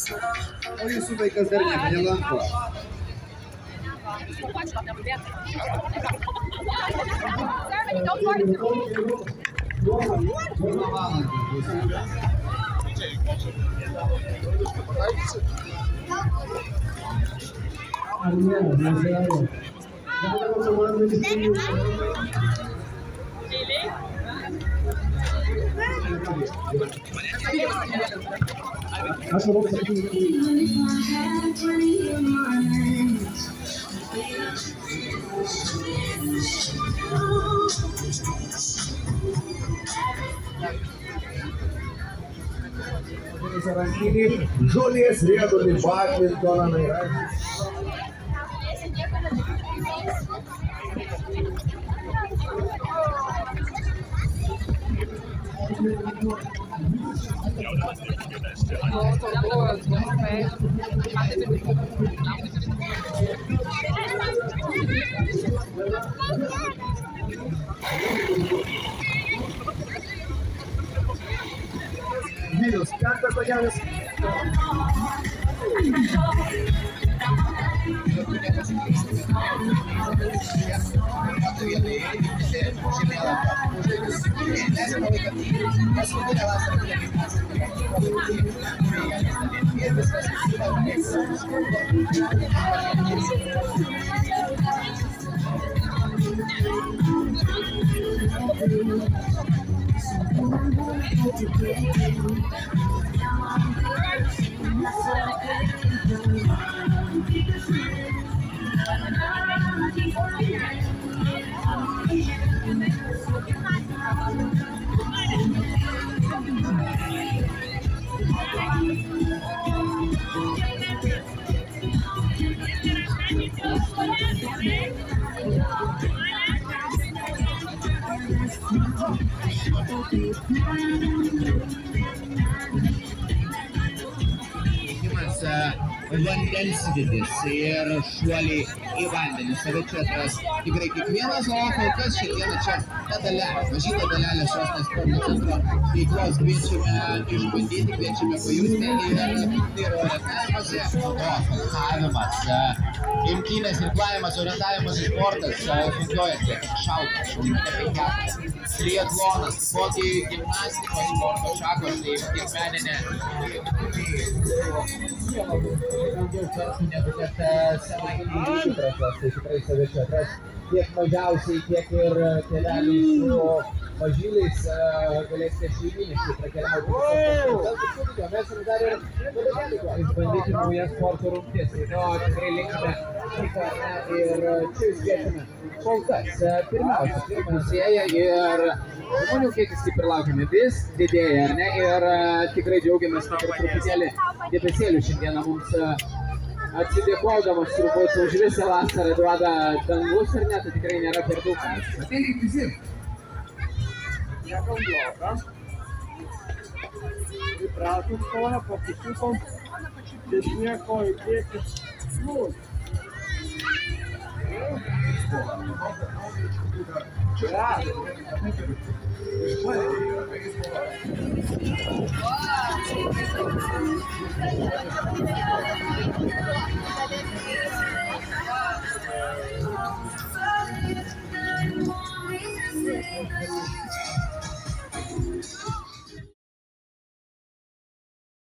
O jūsų vaikas dar nieko nelanko? Žolės riedulį badmintoną. Vilius, penktas vagelis. Vandensvidis ir šuoliai į vandenį. Save čia atras tikrai kiekvienas, o kol kas šiandieną čia ta dalelė, mažytė dalelė Sostinės sporto centro veiklos kviečiame išbandyti, kviečiame pajusti ir orientavimuose, flankavimas, imtynės, irklavimas, orientavimas į sportas, sunkiuojasi, šaukas, šaudyminė penkiakas, triatlonas, kokį gimnastikos sporto šakos, tai tiek meninė. Daugiau kartų negu kad savaitiniai įpratos, tai tikrai save čia atras tiek mažiausiai, tiek ir kelialiai su mažyliais galėsite šeiminiškai prakeliauti. Mes ir dar ir išbandyti naujas sporto rungtis, tai to tikrai linkime ir čia jūs kviečiame. Kol kas, pirmiausia, pirmąsėja ir žmonių kiekis, kaip ir laukiame, vis didėja, ar ne? Ir tikrai džiaugiamės, kad ir truputėlį debesėlių šiandieną mums atsidėkodamas turbūt už visą vasarą duoda dangus, ar ne? Tai tikrai nėra per daug. Ateikit visi. Niekam bloga. Įpratus koją, pasisukom. Dešinė koja į priekį. Wow.